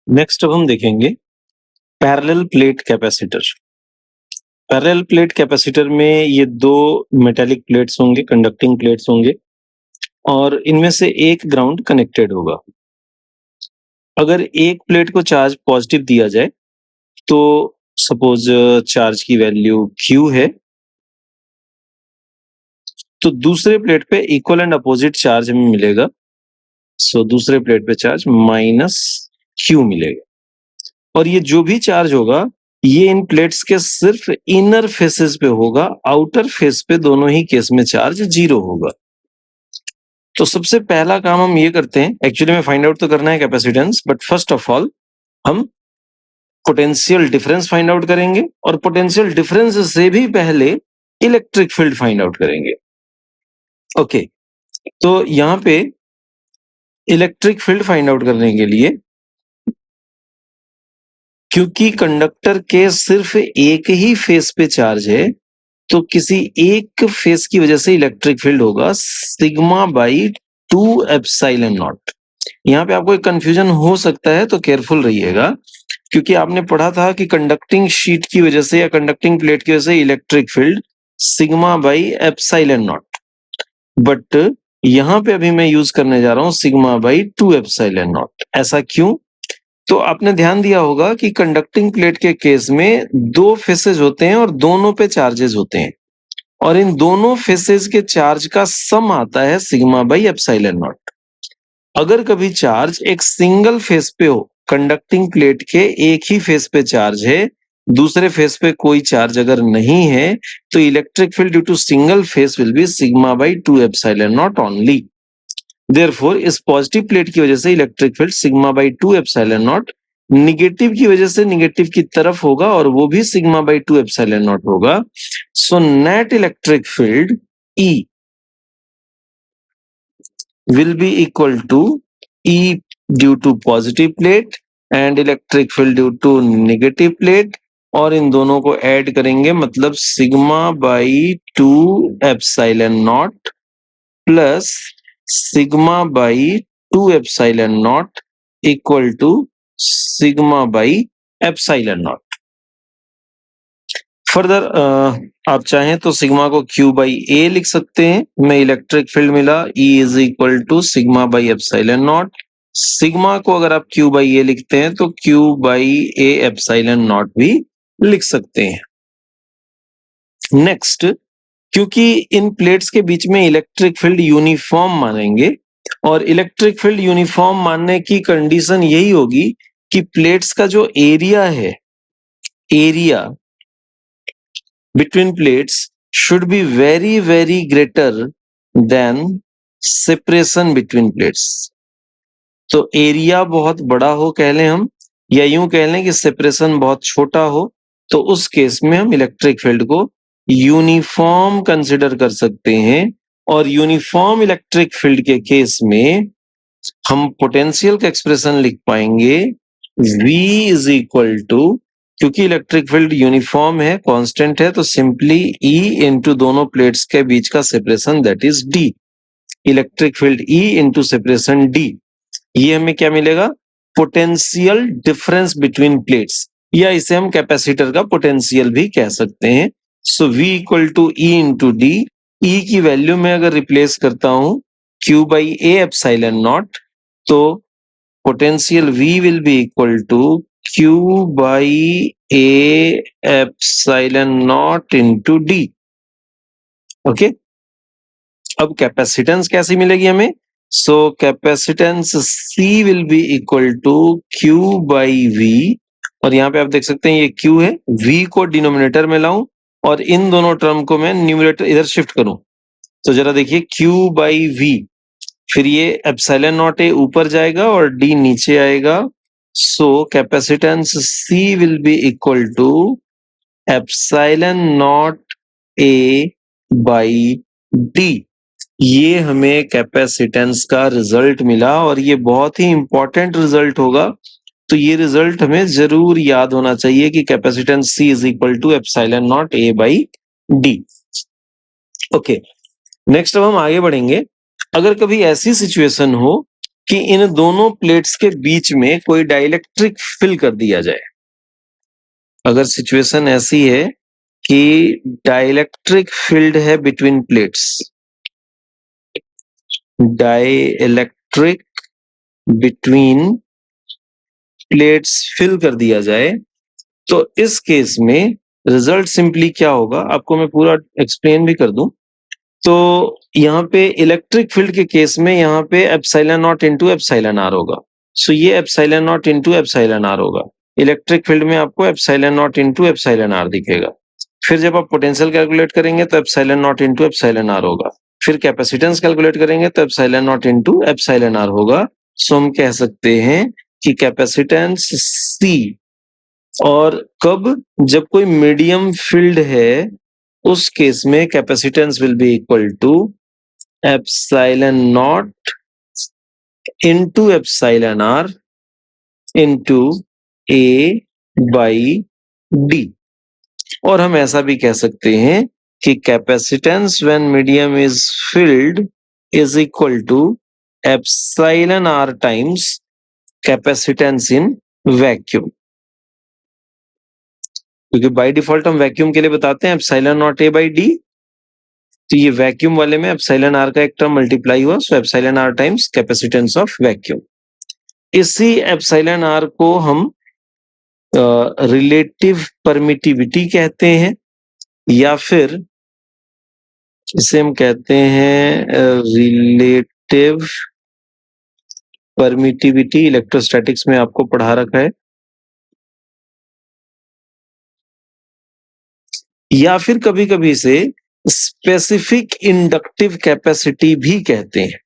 Next अब हम देखेंगे parallel plate capacitor. Parallel plate capacitor में ये दो मेटेलिक प्लेट्स होंगे, कंडक्टिंग प्लेट्स होंगे और इनमें से एक ग्राउंड कनेक्टेड होगा। अगर एक प्लेट को चार्ज पॉजिटिव दिया जाए तो सपोज चार्ज की वैल्यू Q है, तो दूसरे प्लेट पे इक्वल एंड अपोजिट चार्ज हमें मिलेगा। सो दूसरे प्लेट पे चार्ज -Q मिलेगा और ये जो भी चार्ज होगा ये इन प्लेट्स के सिर्फ इनर फेसेस पे होगा, आउटर फेस पे दोनों ही केस में चार्ज 0 होगा। तो सबसे पहला काम हम ये करते हैं, एक्चुअली में फाइंड आउट तो करना है capacitance, but first of all हम पोटेंशियल डिफरेंस फाइंड आउट करेंगे और पोटेंशियल डिफरेंस से भी पहले इलेक्ट्रिक फील्ड फाइंड आउट करेंगे। ओके, तो यहाँ पे इलेक्ट्रिक फील्ड फाइंड आउट करने के लिए, क्योंकि कंडक्टर के सिर्फ एक ही फेस पे चार्ज है, तो किसी एक फेस की वजह से इलेक्ट्रिक फील्ड होगा सिग्मा बाई 2 एप्सिलॉन नॉट। यहाँ पे आपको एक कंफ्यूजन हो सकता है, तो केयरफुल रहिएगा, क्योंकि आपने पढ़ा था कि कंडक्टिंग शीट की वजह से या कंडक्टिंग प्लेट की वजह से electric field sigma by epsilon not, but यहाँ पे अभी मैं यूज करने जा रहा हूँ सिग्मा बाई 2 एप्सिलॉन नॉट। ऐसा क्यों? तो आपने ध्यान दिया होगा कि कंडक्टिंग प्लेट के केस में दो फेसेस होते हैं और दोनों पे चार्जेस होते हैं और इन दोनों फेसेस के चार्ज का सम आता है सिग्मा बाई एप्सिलॉन नॉट। अगर कभी चार्ज एक सिंगल फेस पे हो, कंडक्टिंग प्लेट के एक ही फेस पे चार्ज है, दूसरे फेस पे कोई चार्ज अगर नहीं है, तो electric field due to single face will be sigma by 2 epsilon not only. Therefore इस पॉजिटिव प्लेट की वजह से electric field sigma by 2 epsilon not, negative की वजह से निगेटिव की तरफ होगा और वो भी सिग्मा बाई 2 एप्सिलॉन नॉट होगा। So net electric field E will be equal to E due to positive plate and electric field due to negative plate, और इन दोनों को ऐड करेंगे मतलब sigma by 2 epsilon not plus sigma by 2 epsilon not equal to sigma by epsilon not. Further आप चाहें तो sigma को Q by ए लिख सकते हैं। मैं इलेक्ट्रिक फील्ड मिला E is equal to sigma by epsilon not. Sigma को अगर आप Q बाई ए लिखते हैं तो Q by A epsilon not भी लिख सकते हैं। नेक्स्ट, क्योंकि इन प्लेट्स के बीच में इलेक्ट्रिक फील्ड यूनिफॉर्म मानेंगे और इलेक्ट्रिक फील्ड यूनिफॉर्म मानने की कंडीशन यही होगी कि प्लेट्स का जो एरिया है, area between plates should be very very greater than separation between plates। तो एरिया बहुत बड़ा हो कह लें हम, या यूं कह लें कि सेपरेशन बहुत छोटा हो, तो उस केस में हम इलेक्ट्रिक फील्ड को यूनिफॉर्म कंसिडर कर सकते हैं। और यूनिफॉर्म इलेक्ट्रिक फील्ड के केस में हम पोटेंशियल का एक्सप्रेशन लिख पाएंगे V इज इक्वल टू, क्योंकि इलेक्ट्रिक फील्ड यूनिफॉर्म है, कांस्टेंट है, तो सिंपली E इंटू दोनों प्लेट्स के बीच का separation that is D। Electric field E into separation D, ये हमें क्या मिलेगा? पोटेंशियल डिफरेंस बिटवीन प्लेट्स, या इसे हम कैपेसिटर का पोटेंशियल भी कह सकते हैं। So V equal to E into D। E की वैल्यू में अगर रिप्लेस करता हूं Q by A epsilon naught, तो potential V will be equal to Q by A epsilon naught into D। Okay, अब कैपेसिटेंस कैसी मिलेगी हमें? सो capacitance C will be equal to Q by V, और यहाँ पे आप देख सकते हैं ये Q है, V को डिनोमिनेटर में लाऊं और इन दोनों टर्म को मैं न्यूमरेटर इधर शिफ्ट करूं, तो जरा देखिए Q by V, फिर ये एप्सिलॉन नॉट ए ऊपर जाएगा और D नीचे आएगा। So capacitance C will be equal to epsilon naught A by D। ये हमें कैपेसिटेंस का रिजल्ट मिला और ये बहुत ही इंपॉर्टेंट रिजल्ट होगा, तो ये रिजल्ट हमें जरूर याद होना चाहिए कि capacitance C is equal to epsilon naught A by D। Okay, next अब हम आगे बढ़ेंगे। अगर कभी ऐसी सिचुएशन हो कि इन दोनों प्लेट्स के बीच में कोई डाइलेक्ट्रिक फिल कर दिया जाए। अगर सिचुएशन ऐसी है कि डाइलेक्ट्रिक फील्ड है between plates, dielectric between plates fill कर दिया जाए, तो इस केस में रिजल्ट सिंपली क्या होगा, आपको मैं पूरा एक्सप्लेन भी कर दूं। तो यहाँ पे इलेक्ट्रिक फील्ड के केस में यहाँ पे epsilon naught into epsilon R होगा। सो ये epsilon naught into epsilon R होगा। इलेक्ट्रिक फील्ड में आपको epsilon naught into epsilon R दिखेगा। फिर जब आप पोटेंशियल कैलकुलेट करेंगे तो epsilon naught into epsilon R होगा। फिर कैपेसिटेंस कैलकुलेट करेंगे तो epsilon naught into epsilon R होगा। सो हम कह सकते हैं कि कैपेसिटेंस C, और कब, जब कोई मीडियम फील्ड है उस केस में capacitance will be equal to epsilon naught into epsilon R into A by D। और हम ऐसा भी कह सकते हैं कि capacitance when medium is filled is equal to epsilon R times capacitance in vacuum, क्योंकि बाय डिफॉल्ट हम वैक्यूम के लिए बताते हैं epsilon naught A by D। तो ये वैक्यूम वाले में एप्सिलॉन आर का एक टर्म मल्टीप्लाई हुआ, so epsilon R times capacitance of vacuum. इसी एप्सिलॉन आर को हम रिलेटिव परमिटिविटी कहते हैं, या फिर इसे हम कहते हैं रिलेटिव परमिटिविटी। इलेक्ट्रोस्टैटिक्स में आपको पढ़ा रखा है। या फिर कभी कभी इसे स्पेसिफिक इंडक्टिव कैपेसिटी भी कहते हैं।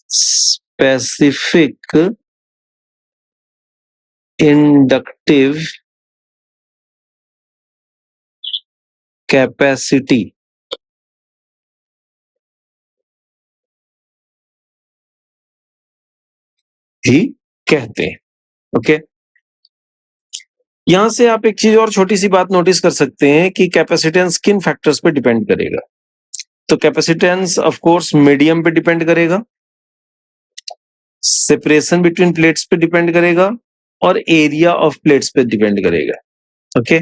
स्पेसिफिक इंडक्टिव कैपेसिटी भी कहते हैं। ओके, यहां से आप एक चीज और छोटी सी बात नोटिस कर सकते हैं कि कैपेसिटेंस किन फैक्टर्स पे डिपेंड करेगा। तो कैपेसिटेंस ऑफ कोर्स मीडियम पे डिपेंड करेगा, सेपरेशन बिटवीन प्लेट्स पे डिपेंड करेगा, और एरिया ऑफ प्लेट्स पे डिपेंड करेगा। ओके,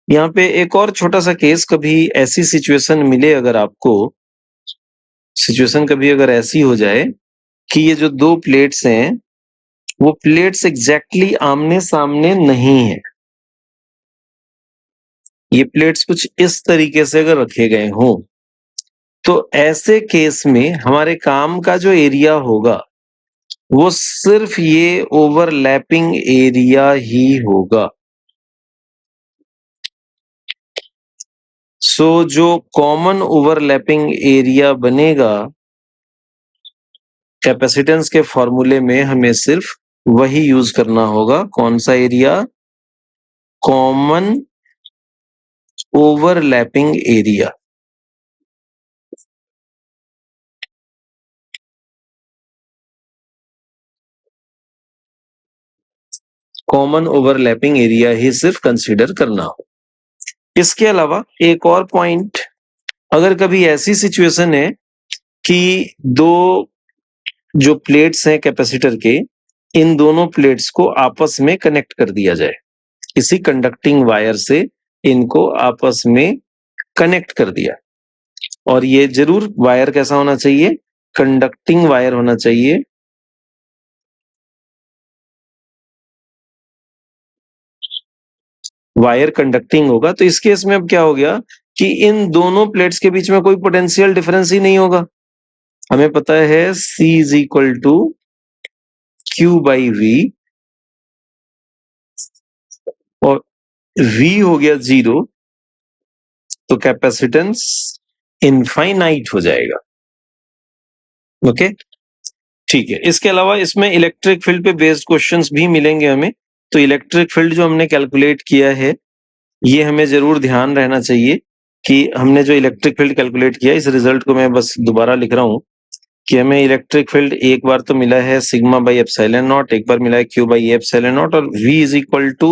यहाँ पे एक और छोटा सा केस, कभी ऐसी सिचुएशन मिले, अगर आपको सिचुएशन कभी अगर ऐसी हो जाए कि ये जो दो प्लेट्स हैं वो प्लेट्स एग्जैक्टली आमने सामने नहीं है, ये प्लेट्स कुछ इस तरीके से अगर रखे गए हों, तो ऐसे केस में हमारे काम का जो एरिया होगा वो सिर्फ ये ओवरलैपिंग एरिया ही होगा। सो जो कॉमन ओवरलैपिंग एरिया बनेगा कैपेसिटेंस के फॉर्मूले में हमें सिर्फ वही यूज करना होगा। कौन सा area? Common overlapping area. Common overlapping area ही सिर्फ कंसीडर करना हो। इसके अलावा एक और पॉइंट, अगर कभी ऐसी सिचुएशन है कि दो जो प्लेट्स हैं कैपेसिटर के, इन दोनों प्लेट्स को आपस में कनेक्ट कर दिया जाए, किसी कंडक्टिंग वायर से इनको आपस में कनेक्ट कर दिया, और ये जरूर वायर कैसा होना चाहिए? कंडक्टिंग वायर होना चाहिए। वायर कंडक्टिंग होगा, तो इस केस में अब क्या हो गया कि इन दोनों प्लेट्स के बीच में कोई पोटेंशियल डिफरेंस ही नहीं होगा। हमें पता है C is equal to Q by V, और V हो गया 0, तो कैपेसिटेंस इनफाइनाइट हो जाएगा। ओके, ठीक है। इसके अलावा इसमें इलेक्ट्रिक फील्ड पे बेस्ड क्वेश्चंस भी मिलेंगे हमें। तो इलेक्ट्रिक फील्ड जो हमने कैलकुलेट किया है, ये हमें जरूर ध्यान रहना चाहिए कि हमने जो इलेक्ट्रिक फील्ड कैलकुलेट किया, इस रिजल्ट को मैं बस दोबारा लिख रहा हूं कि हमें इलेक्ट्रिक फील्ड एक बार तो मिला है सिग्मा बाई एप्सिलॉन नॉट, एक बार मिला है Q बाई एप्सिलॉन नॉट, और V is equal to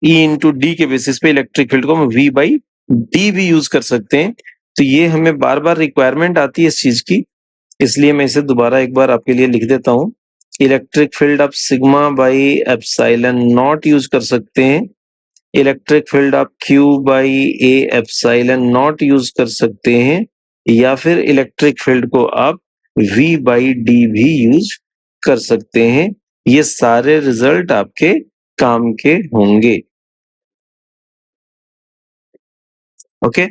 E into D के बेसिस पे इलेक्ट्रिक फील्ड को हम V बाई D भी यूज कर सकते हैं। तो ये हमें बार बार रिक्वायरमेंट आती है इस चीज की इसलिए मैं इसे दोबारा एक बार आपके लिए लिख देता हूँ। इलेक्ट्रिक फील्ड आप sigma by epsilon not use कर सकते हैं। इलेक्ट्रिक फील्ड आप Q by A epsilon not use कर सकते हैं, या फिर इलेक्ट्रिक फील्ड को आप V बाई डी भी यूज कर सकते हैं। ये सारे रिजल्ट आपके काम के होंगे। ओके